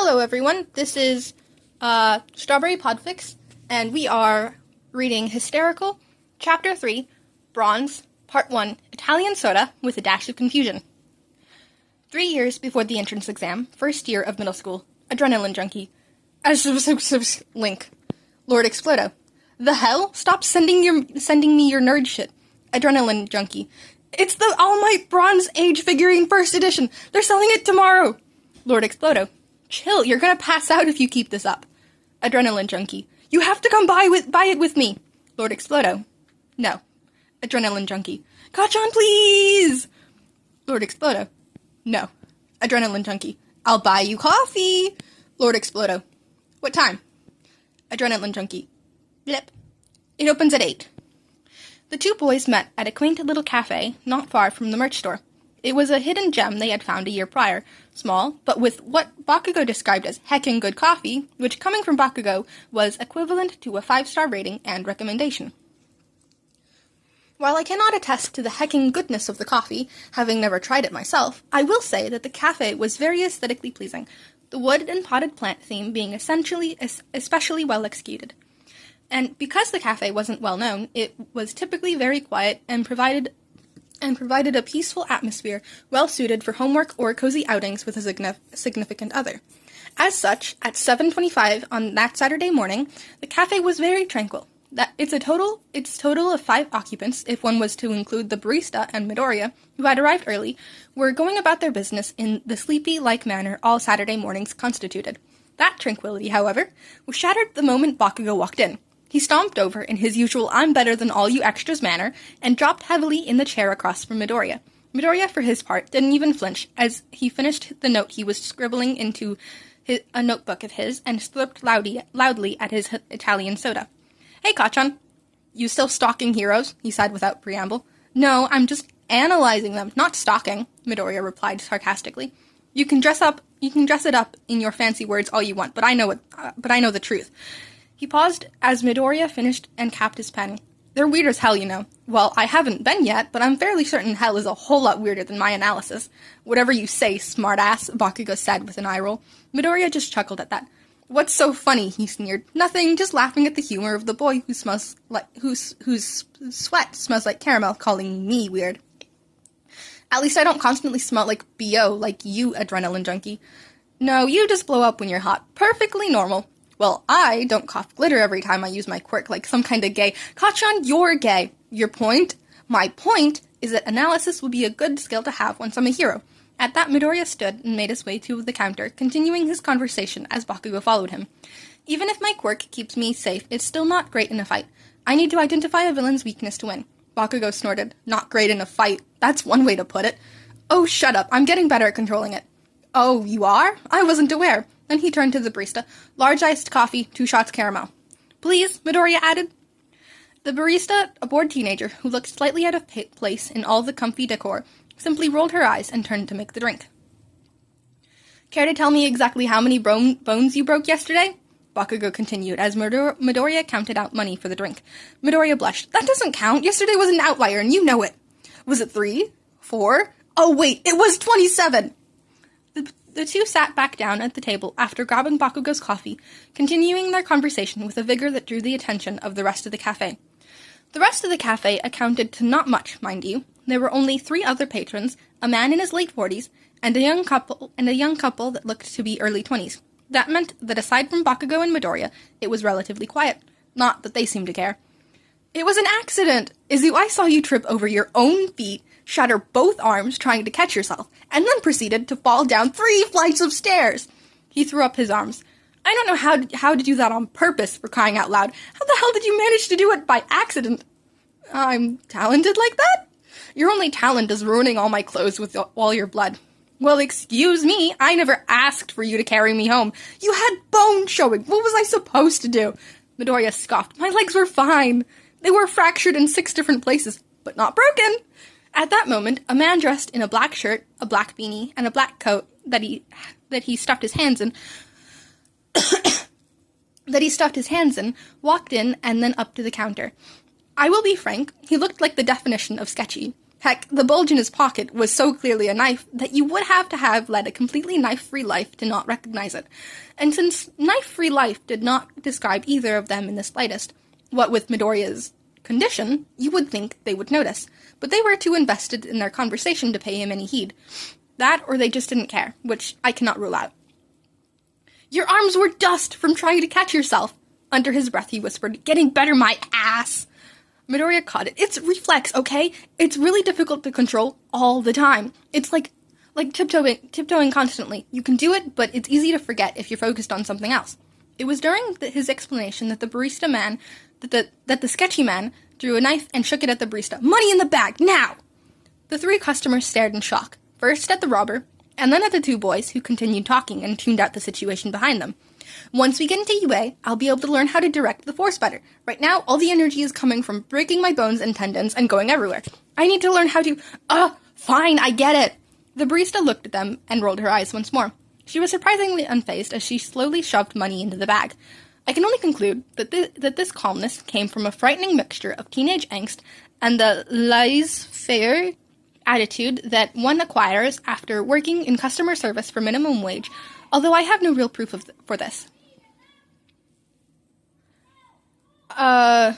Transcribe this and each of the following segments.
Hello everyone, this is Strawberry Podfic, and we are reading Hysterical, Chapter 3, Bronze, Part 1, Italian Soda with a Dash of Confusion. 3 years before the entrance exam, first year of middle school, adrenaline junkie. Link. Lord Explodo. The hell? Stop sending me your nerd shit. Adrenaline junkie. It's the All Might Bronze Age figurine first edition. They're selling it tomorrow. Lord Explodo. Chill, you're gonna pass out if you keep this up. Adrenaline junkie. You have to come buy it with me. Lord Explodo. No. Adrenaline junkie. Kachan, please! Lord Explodo. No. Adrenaline junkie. I'll buy you coffee. Lord Explodo. What time? Adrenaline junkie. Blip. It opens at 8. The two boys met at a quaint little cafe not far from the merch store. It was a hidden gem they had found a year prior, small, but with what Bakugo described as heckin' good coffee, which coming from Bakugo was equivalent to a 5-star rating and recommendation. While I cannot attest to the heckin' goodness of the coffee, having never tried it myself, I will say that the cafe was very aesthetically pleasing, the wood and potted plant theme being especially well executed. And because the cafe wasn't well known, it was typically very quiet and provided a peaceful atmosphere well-suited for homework or cozy outings with a significant other. As such, at 7:25 on that Saturday morning, the cafe was very tranquil. Its total of 5 occupants, if one was to include the barista and Midoriya, who had arrived early, were going about their business in the sleepy-like manner all Saturday mornings constituted. That tranquility, however, was shattered the moment Bakugo walked in. He stomped over in his usual I'm better than all you extras manner and dropped heavily in the chair across from Midoriya. Midoriya, for his part, didn't even flinch as he finished the note he was scribbling into a notebook of his and slurped loudly at his Italian soda. Hey, Kachan. You still stalking heroes? He said without preamble. No, I'm just analyzing them, not stalking, Midoriya replied sarcastically. You can dress it up in your fancy words all you want, but I know the truth. He paused as Midoriya finished and capped his pen. They're weird as hell, you know. Well, I haven't been yet, but I'm fairly certain hell is a whole lot weirder than my analysis. Whatever you say, smartass, Bakugo said with an eye roll. Midoriya just chuckled at that. What's so funny, he sneered. Nothing, just laughing at the humor of the boy whose sweat smells like caramel, calling me weird. At least I don't constantly smell like B.O. like you, adrenaline junkie. No, you just blow up when you're hot. Perfectly normal. Well, I don't cough glitter every time I use my quirk like some kind of gay. Kachan, you're gay. Your point? My point is that analysis would be a good skill to have once I'm a hero. At that, Midoriya stood and made his way to the counter, continuing his conversation as Bakugo followed him. Even if my quirk keeps me safe, it's still not great in a fight. I need to identify a villain's weakness to win. Bakugo snorted. Not great in a fight. That's one way to put it. Oh, shut up. I'm getting better at controlling it. Oh, you are? I wasn't aware. Then he turned to the barista. Large iced coffee, 2 shots caramel. Please, Midoriya added. The barista, a bored teenager who looked slightly out of place in all the comfy decor, simply rolled her eyes and turned to make the drink. Care to tell me exactly how many bones you broke yesterday? Bakugo continued as Midoriya counted out money for the drink. Midoriya blushed. That doesn't count. Yesterday was an outlier, and you know it. Was it 3? 4? Oh, wait, it was 27! The two sat back down at the table after grabbing Bakugo's coffee, continuing their conversation with a vigor that drew the attention of the rest of the cafe. The rest of the cafe accounted to not much, mind you. There were only 3 other patrons, a man in his late 40s, and a young couple that looked to be early 20s. That meant that aside from Bakugo and Midoriya, it was relatively quiet. Not that they seemed to care. It was an accident! Izu, I saw you trip over your own feet, shatter both arms trying to catch yourself, and then proceeded to fall down 3 flights of stairs. He threw up his arms. I don't know how to do that on purpose, for crying out loud. How the hell did you manage to do it by accident? I'm talented like that? Your only talent is ruining all my clothes with all your blood. Well, excuse me, I never asked for you to carry me home. You had bone showing. What was I supposed to do? Midoriya scoffed. My legs were fine. They were fractured in 6 different places, but not broken. At that moment, a man dressed in a black shirt, a black beanie, and a black coat that he stuffed his hands in walked in and then up to the counter. I will be frank, he looked like the definition of sketchy. Heck, the bulge in his pocket was so clearly a knife that you would have to have led a completely knife-free life to not recognize it. And since knife-free life did not describe either of them in the slightest, what with Midoriya's condition, you would think they would notice. But they were too invested in their conversation to pay him any heed. That, or they just didn't care, which I cannot rule out. "Your arms were dust from trying to catch yourself." Under his breath he whispered, "Getting better, my ass." Midoriya caught it. "It's reflex, okay? It's really difficult to control all the time. It's like tiptoeing constantly. You can do it, but it's easy to forget if you're focused on something else." It was during his explanation that the sketchy man drew a knife and shook it at the barista. "Money in the bag, now!" The three customers stared in shock, first at the robber, and then at the two boys, who continued talking and tuned out the situation behind them. "Once we get into UA, I'll be able to learn how to direct the force better. Right now, all the energy is coming from breaking my bones and tendons and going everywhere. I need to learn how to— fine, I get it." The barista looked at them and rolled her eyes once more. She was surprisingly unfazed as she slowly shoved money into the bag. I can only conclude that this calmness came from a frightening mixture of teenage angst and the laissez-faire attitude that one acquires after working in customer service for minimum wage, although I have no real proof for this. I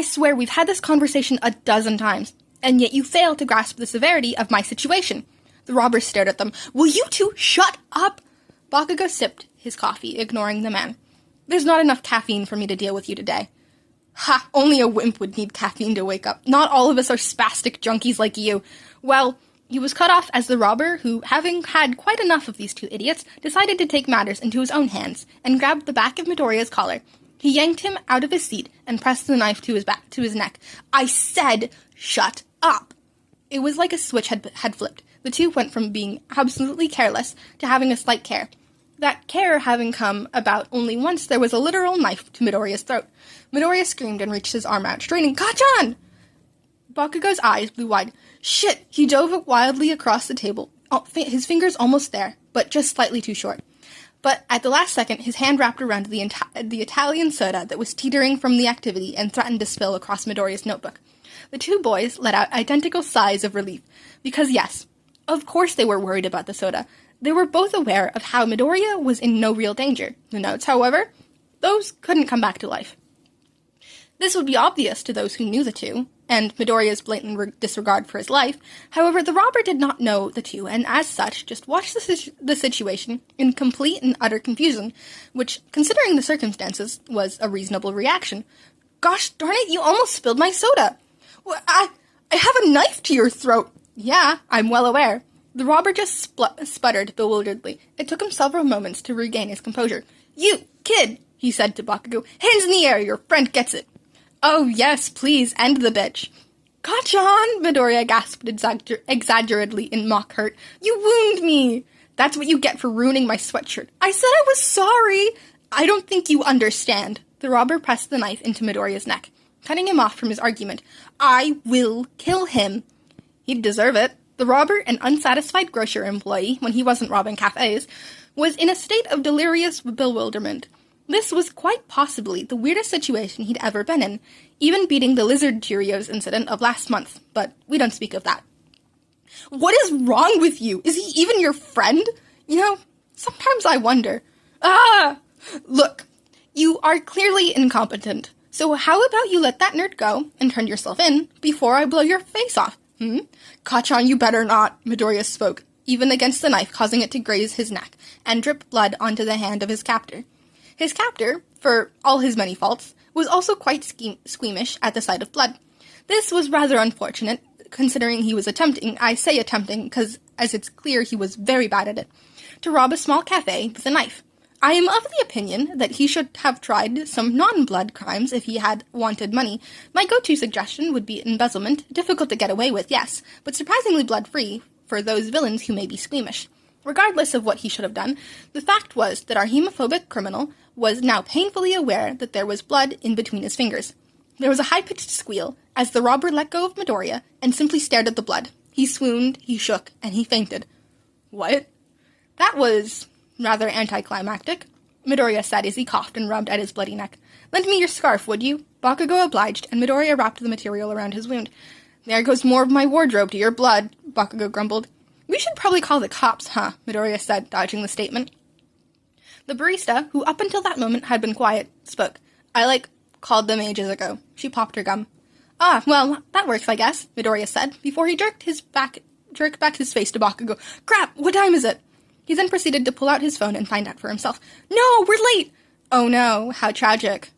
swear we've had this conversation a dozen times, and yet you fail to grasp the severity of my situation. The robber stared at them. "Will you two shut up?" Bakugo sipped his coffee, ignoring the man. "There's not enough caffeine for me to deal with you today." "Ha! Only a wimp would need caffeine to wake up. Not all of us are spastic junkies like you." Well, he was cut off as the robber, who, having had quite enough of these two idiots, decided to take matters into his own hands, and grabbed the back of Midoriya's collar. He yanked him out of his seat and pressed the knife to his neck. "I said, shut up!" It was like a switch had flipped. The two went from being absolutely careless to having a slight care. That care having come about only once there was a literal knife to Midoriya's throat. Midoriya screamed and reached his arm out, straining, "Kachan!" Bakugo's eyes blew wide. Shit! He dove wildly across the table, his fingers almost there, but just slightly too short. But at the last second, his hand wrapped around the Italian soda that was teetering from the activity and threatened to spill across Midoriya's notebook. The two boys let out identical sighs of relief, because yes, of course they were worried about the soda. They were both aware of how Midoriya was in no real danger. The notes, however, those couldn't come back to life. This would be obvious to those who knew the two, and Midoriya's blatant disregard for his life. However, the robber did not know the two, and as such, just watched the situation in complete and utter confusion, which, considering the circumstances, was a reasonable reaction. "Gosh darn it, you almost spilled my soda!" "Well, I have a knife to your throat!" "Yeah, I'm well aware." The robber just sputtered bewilderedly. It took him several moments to regain his composure. "You, kid," he said to Bakugo, "hands in the air, your friend gets it." "Oh, yes, please, end the bitch." "Kachan!" Midoriya gasped exaggeratedly in mock hurt. "You wound me!" "That's what you get for ruining my sweatshirt." "I said I was sorry!" "I don't think you understand." The robber pressed the knife into Midoriya's neck, cutting him off from his argument. "I will kill him." He'd deserve it. The robber, an unsatisfied grocer employee when he wasn't robbing cafes, was in a state of delirious bewilderment. This was quite possibly the weirdest situation he'd ever been in, even beating the lizard Cheerios incident of last month, but we don't speak of that. "What is wrong with you? Is he even your friend? You know, sometimes I wonder." Look, you are clearly incompetent, so how about you let that nerd go and turn yourself in before I blow your face off? "Kachan, you better not," Midoriya spoke, even against the knife, causing it to graze his neck and drip blood onto the hand of his captor. His captor, for all his many faults, was also quite squeamish at the sight of blood. This was rather unfortunate, considering he was attempting, I say attempting, because as it's clear he was very bad at it, to rob a small cafe with a knife. I am of the opinion that he should have tried some non-blood crimes if he had wanted money. My go-to suggestion would be embezzlement, difficult to get away with, yes, but surprisingly blood-free for those villains who may be squeamish. Regardless of what he should have done, the fact was that our homophobic criminal was now painfully aware that there was blood in between his fingers. There was a high-pitched squeal as the robber let go of Midoriya and simply stared at the blood. He swooned, he shook, and he fainted. "What?" That was rather anticlimactic, Midoriya said as he coughed and rubbed at his bloody neck. "Lend me your scarf, would you?" Bakugo obliged, and Midoriya wrapped the material around his wound. There goes more of my wardrobe to your blood, Bakugo grumbled. We should probably call the cops, huh? Midoriya said, dodging the statement. The barista, who up until that moment had been quiet, spoke. I called them ages ago. She popped her gum. Ah, well, that works, I guess, Midoriya said, before he jerked back his face to Bakugo. Crap, what time is it? He then proceeded to pull out his phone and find out for himself. No, we're late! Oh no, how tragic.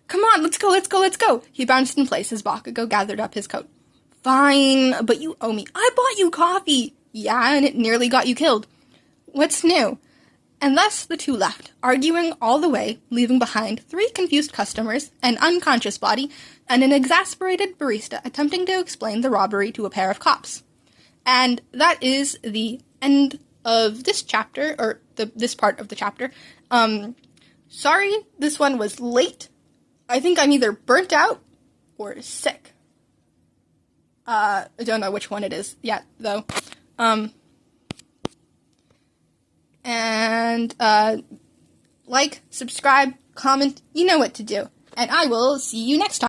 Come on, let's go. He bounced in place as Bakugo gathered up his coat. Fine, but you owe me. I bought you coffee. Yeah, and it nearly got you killed. What's new? And thus the two left, arguing all the way, leaving behind 3 confused customers, an unconscious body, and an exasperated barista attempting to explain the robbery to a pair of cops. And that is the end of this chapter, or this part of the chapter. Sorry, this one was late. I think I'm either burnt out or sick. I don't know which one it is yet, though. And like, subscribe, comment, you know what to do. And I will see you next time.